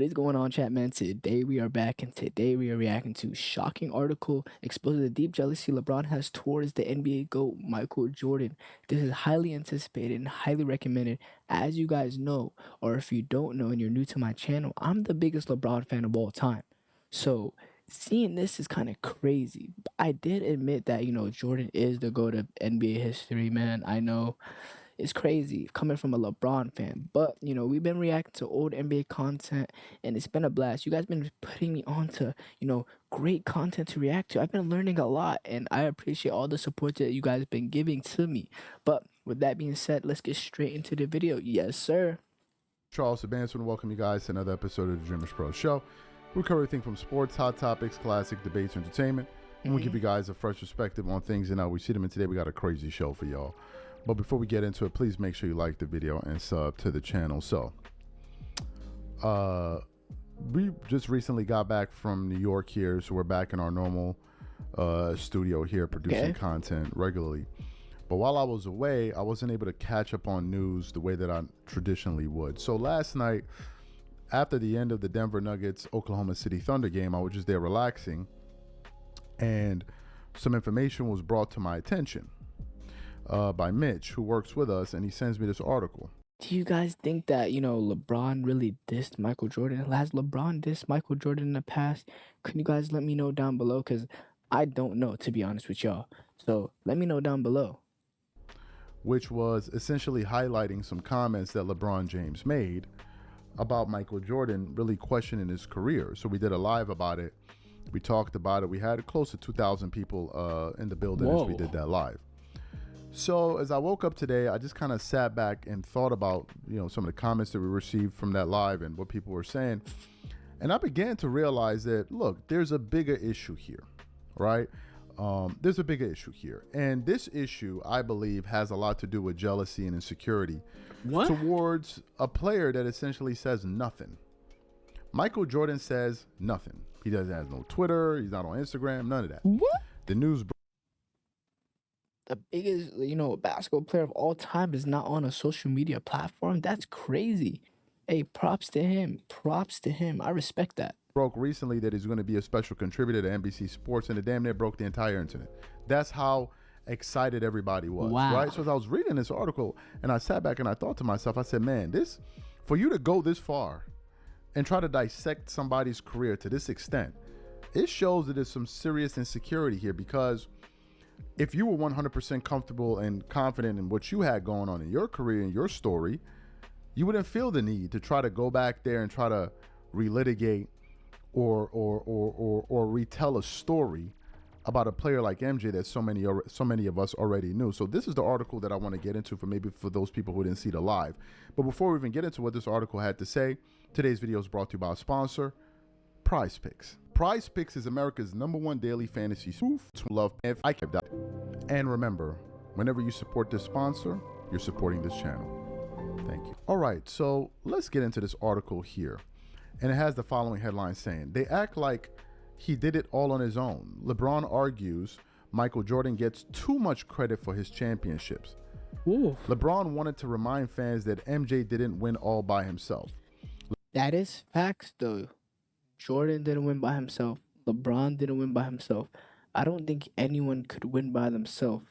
What is going on, chat man? Today we are back, and today we are reacting to shocking article exposing the deep jealousy LeBron has towards the NBA GOAT Michael Jordan. This is highly anticipated and highly recommended. As you guys know, or if you don't know and you're new to my channel, I'm the biggest LeBron fan of all time. So seeing this is kind of crazy. I did admit that Jordan is the GOAT of NBA history, man. I know it's crazy coming from a LeBron fan. But, we've been reacting to old NBA content and it's been a blast. You guys been putting me on to, great content to react to. I've been learning a lot and I appreciate all the support that you guys been giving to me. But with that being said, let's get straight into the video. Yes, sir. Charles Advance want to welcome you guys to another episode of the Dreamers Pro Show. We cover everything from sports, hot topics, classic debates, entertainment, and we give you guys a fresh perspective on things and how we see them. And today we got a crazy show for y'all. But before we get into it, please make sure you like the video and sub to the channel. So, we just recently got back from New York here, so we're back in our normal studio here producing content regularly. But while I was away, I wasn't able to catch up on news the way that I traditionally would. So last night, after the end of the Denver Nuggets Oklahoma City Thunder game, I was just there relaxing, and some information was brought to my attention by Mitch, who works with us, and he sends me this article. Do you guys think that, LeBron really dissed Michael Jordan? Has LeBron dissed Michael Jordan in the past? Can you guys let me know down below? Because I don't know, to be honest with y'all. So let me know down below. Which was essentially highlighting some comments that LeBron James made about Michael Jordan really questioning his career. So we did a live about it. We talked about it. We had close to 2,000 people in the building as we did that live. So as I woke up today, I just kind of sat back and thought about, some of the comments that we received from that live and what people were saying. And I began to realize that, look, there's a bigger issue here, right? There's a bigger issue here. And this issue, I believe, has a lot to do with jealousy and insecurity towards a player that essentially says nothing. Michael Jordan says nothing. He has no Twitter. He's not on Instagram. None of that. What? The news. The biggest, basketball player of all time is not on a social media platform. That's crazy. Hey, props to him. Props to him. I respect that. Broke recently that he's going to be a special contributor to NBC Sports, and it damn near broke the entire internet. That's how excited everybody was. Wow. Right? So as I was reading this article, and I sat back and I thought to myself, I said, man, for you to go this far and try to dissect somebody's career to this extent, it shows that there's some serious insecurity here, because if you were 100% comfortable and confident in what you had going on in your career and your story, you wouldn't feel the need to try to go back there and try to relitigate or retell a story about a player like MJ that so many of us already knew. So this is the article that I want to get into for those people who didn't see the live. But before we even get into what this article had to say, today's video is brought to you by a sponsor, Prize Picks. Prize Picks is America's #1 daily fantasy spoof. Love if I kept that. And remember, whenever you support this sponsor, you're supporting this channel. Thank you. All right, so let's get into this article here. And it has the following headline saying, they act like he did it all on his own. LeBron argues Michael Jordan gets too much credit for his championships. Ooh. LeBron wanted to remind fans that MJ didn't win all by himself. That is facts, though. Jordan didn't win by himself. LeBron didn't win by himself. I don't think anyone could win by themselves.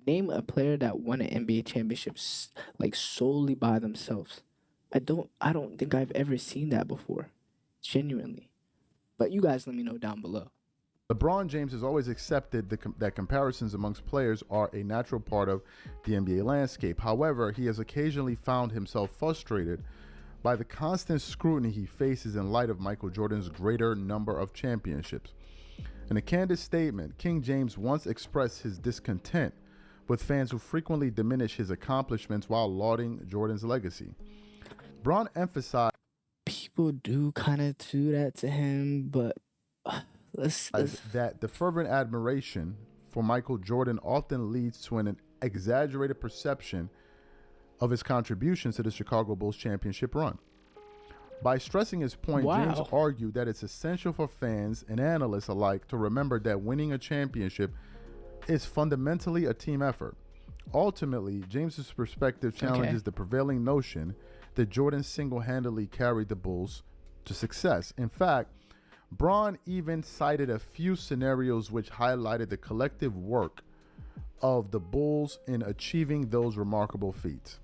Name a player that won an NBA championship like solely by themselves. I don't think I've ever seen that before. Genuinely. But you guys let me know down below. LeBron James has always accepted that comparisons amongst players are a natural part of the NBA landscape. However, he has occasionally found himself frustrated by the constant scrutiny he faces in light of Michael Jordan's greater number of championships. In a candid statement, King James once expressed his discontent with fans who frequently diminish his accomplishments while lauding Jordan's legacy. Braun emphasized people do kind of do that to him, but let's that the fervent admiration for Michael Jordan often leads to an exaggerated perception of his contributions to the Chicago Bulls championship run. By stressing his point, James argued that it's essential for fans and analysts alike to remember that winning a championship is fundamentally a team effort. Ultimately, James's perspective challenges the prevailing notion that Jordan single handedly carried the Bulls to success. In fact, Braun even cited a few scenarios which highlighted the collective work of the Bulls in achieving those remarkable feats.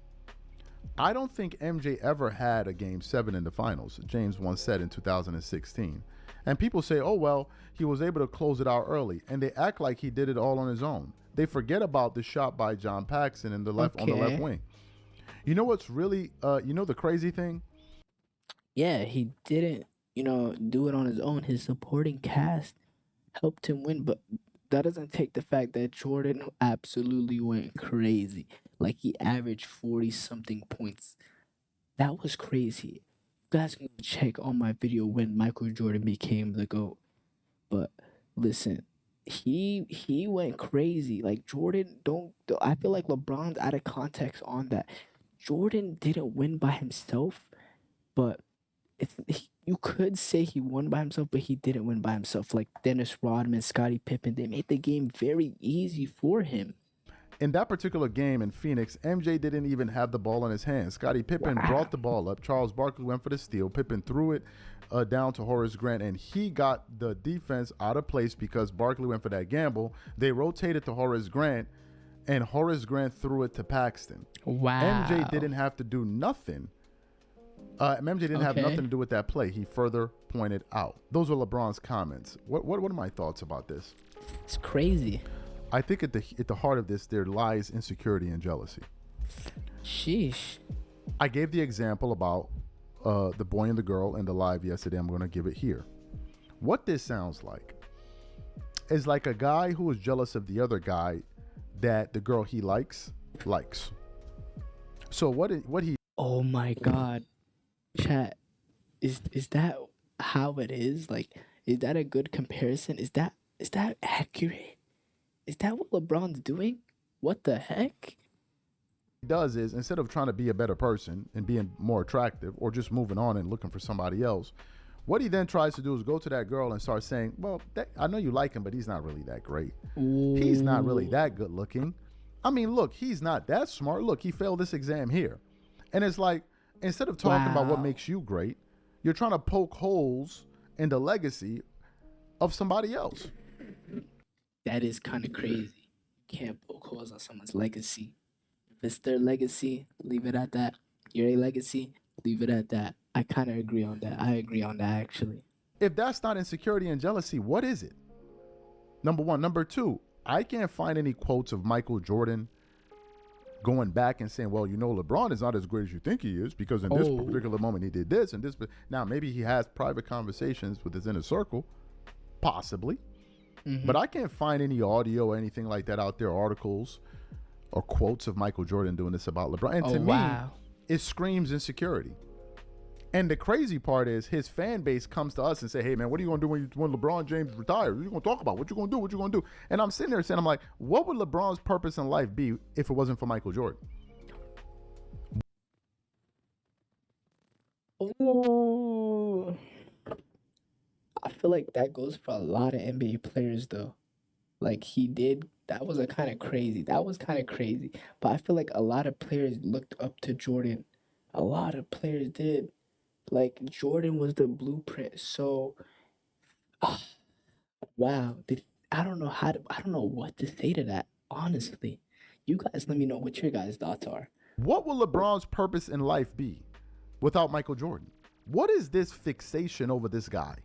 I don't think MJ ever had a game 7 in the finals, James once said in 2016. And people say, oh, well, he was able to close it out early. And they act like he did it all on his own. They forget about the shot by John Paxson in the left on the left Okay. wing. You know what's really, the crazy thing? Yeah, he didn't, do it on his own. His supporting cast helped him win, but that doesn't take the fact that Jordan absolutely went crazy. Like he averaged 40 something points. That was crazy. You guys can check on my video when Michael Jordan became the GOAT. But listen, he went crazy. Like Jordan don't I feel like LeBron's out of context on that. Jordan didn't win by himself, but you could say he won by himself, but he didn't win by himself. Like Dennis Rodman, Scottie Pippen, they made the game very easy for him. In that particular game in Phoenix, MJ didn't even have the ball in his hands. Scottie Pippen Wow. brought the ball up. Charles Barkley went for the steal. Pippen threw it down to Horace Grant, and he got the defense out of place because Barkley went for that gamble. They rotated to Horace Grant, and Horace Grant threw it to Paxton. MJ Wow. didn't have to do nothing. MJ didn't have Okay. nothing to do with that play. He further pointed out. Those were LeBron's comments. What are my thoughts about this? It's crazy. I think at the heart of this, there lies insecurity and jealousy. Sheesh. I gave the example about the boy and the girl in the live yesterday. I'm going to give it here. What this sounds like is like a guy who is jealous of the other guy that the girl he likes. So what he Oh my god. Chat. Is that how it is? Like, is that a good comparison? Is that accurate? Is that what LeBron's doing? What the heck? does is, instead of trying to be a better person and being more attractive or just moving on and looking for somebody else, what he then tries to do is go to that girl and start saying, well, I know you like him, but he's not really that great. He's not really Ooh. that good looking. I mean, look, he's not that smart. Look, he failed this exam here. And it's like, instead of talking about what Wow. makes you great, you're trying to poke holes in the legacy of somebody else. That is kind of crazy. You can't poke holes on someone's legacy. If it's their legacy, leave it at that. Your legacy, leave it at that. I kind of agree on that. I agree on that actually. If that's not insecurity and jealousy, what is it? Number one. Number two, I can't find any quotes of Michael Jordan going back and saying, well, LeBron is not as great as you think he is because in this Oh. particular moment he did this and this. Now, maybe he has private conversations with his inner circle, possibly. But I can't find any audio or anything like that out there, articles or quotes of Michael Jordan doing this about LeBron. And Oh to me, wow. it screams insecurity. And the crazy part is his fan base comes to us and say, hey, man, what are you going to do when LeBron James retires? What are you going to talk about? What you going to do? What you going to do? And I'm sitting there saying, I'm like, what would LeBron's purpose in life be if it wasn't for Michael Jordan? Oh. I feel like that goes for a lot of NBA players though. Like he did that was a kind of crazy. That was kind of crazy. But I feel like a lot of players looked up to Jordan. A lot of players did. Like Jordan was the blueprint. So wow, I don't know what to say to that, honestly. You guys let me know what your guys' thoughts are. What will LeBron's purpose in life be without Michael Jordan? What is this fixation over this guy?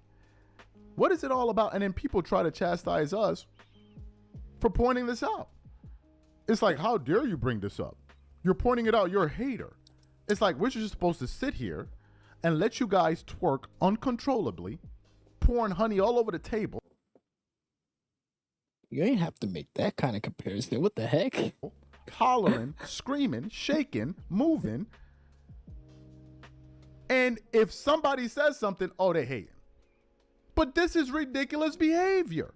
What is it all about? And then people try to chastise us for pointing this out. It's like, how dare you bring this up? You're pointing it out. You're a hater. It's like, we're just supposed to sit here and let you guys twerk uncontrollably, pouring honey all over the table, You ain't have to make that kind of comparison. What the heck? hollering, screaming, shaking, moving. And if somebody says something, oh, they hate him. But this is ridiculous behavior.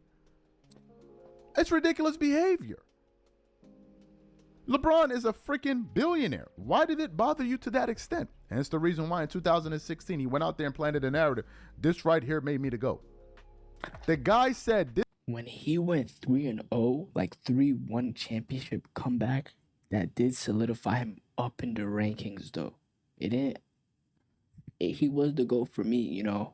It's ridiculous behavior. LeBron is a freaking billionaire. Why did it bother you to that extent? Hence the reason why in 2016 he went out there and planted a narrative. This right here made me to go. The guy said this. When he went 3-0, like 3-1 championship comeback, that did solidify him up in the rankings though. It didn't. He was the GOAT for me, You know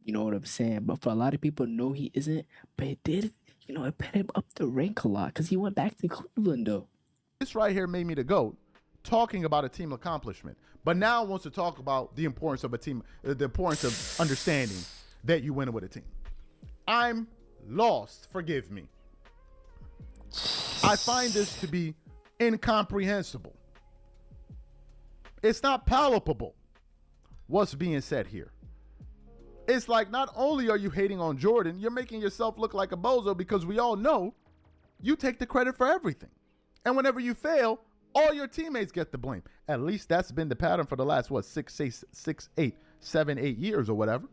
what I'm saying? But for a lot of people, no, he isn't. But it did, it put him up the rank a lot because he went back to Cleveland, though. This right here made me the GOAT, talking about a team accomplishment. But now wants to talk about the importance of a team, the importance of understanding that you win with a team. I'm lost, forgive me. I find this to be incomprehensible. It's not palpable what's being said here. It's like not only are you hating on Jordan, you're making yourself look like a bozo because we all know you take the credit for everything. And whenever you fail, all your teammates get the blame. At least that's been the pattern for the last, 7, 8 years or whatever.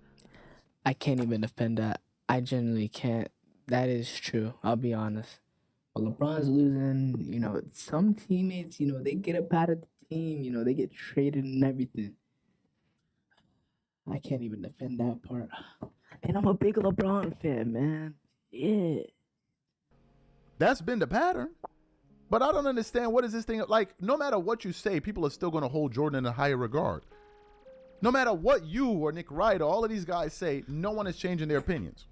I can't even defend that. I genuinely can't. That is true. I'll be honest. But LeBron's losing, some teammates, they get up out of the team, they get traded and everything. I can't even defend that part. And I'm a big LeBron fan, man. Yeah. That's been the pattern. But I don't understand what is this thing like. No matter what you say, people are still going to hold Jordan in a higher regard. No matter what you or Nick Wright or all of these guys say, no one is changing their opinions.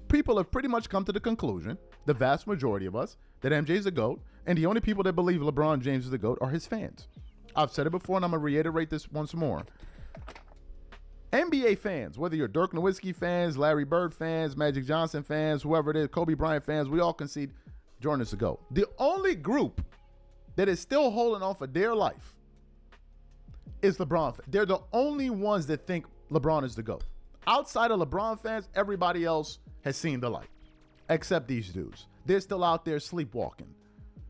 People have pretty much come to the conclusion, the vast majority of us, that MJ's the GOAT, and the only people that believe LeBron James is the GOAT are his fans. I've said it before, and I'm going to reiterate this once more. NBA fans, whether you're Dirk Nowitzki fans, Larry Bird fans, Magic Johnson fans, whoever it is, Kobe Bryant fans, we all concede Jordan is the GOAT. The only group that is still holding on for dear life is LeBron. They're the only ones that think LeBron is the GOAT. Outside of LeBron fans, everybody else has seen the light, except these dudes. They're still out there sleepwalking.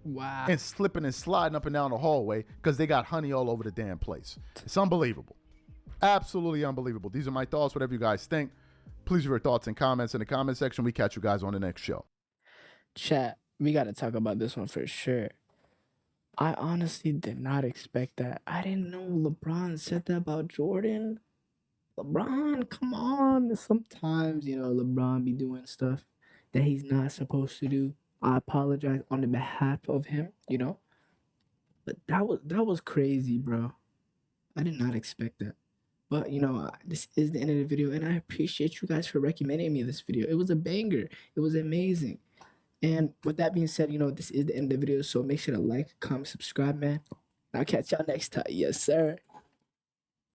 Wow. And slipping and sliding up and down the hallway because they got honey all over the damn place. It's unbelievable. Absolutely unbelievable. These are my thoughts, whatever you guys think. Please leave your thoughts and comments in the comment section. We catch you guys on the next show. Chat, we got to talk about this one for sure. I honestly did not expect that. I didn't know LeBron said that about Jordan. LeBron, come on. Sometimes, LeBron be doing stuff that he's not supposed to do. I apologize on the behalf of him, But that was crazy, bro. I did not expect that. But this is the end of the video, and I appreciate you guys for recommending me this video. It was a banger. It was amazing. And with that being said, this is the end of the video. So make sure to like, comment, subscribe, man. I'll catch y'all next time. Yes, sir.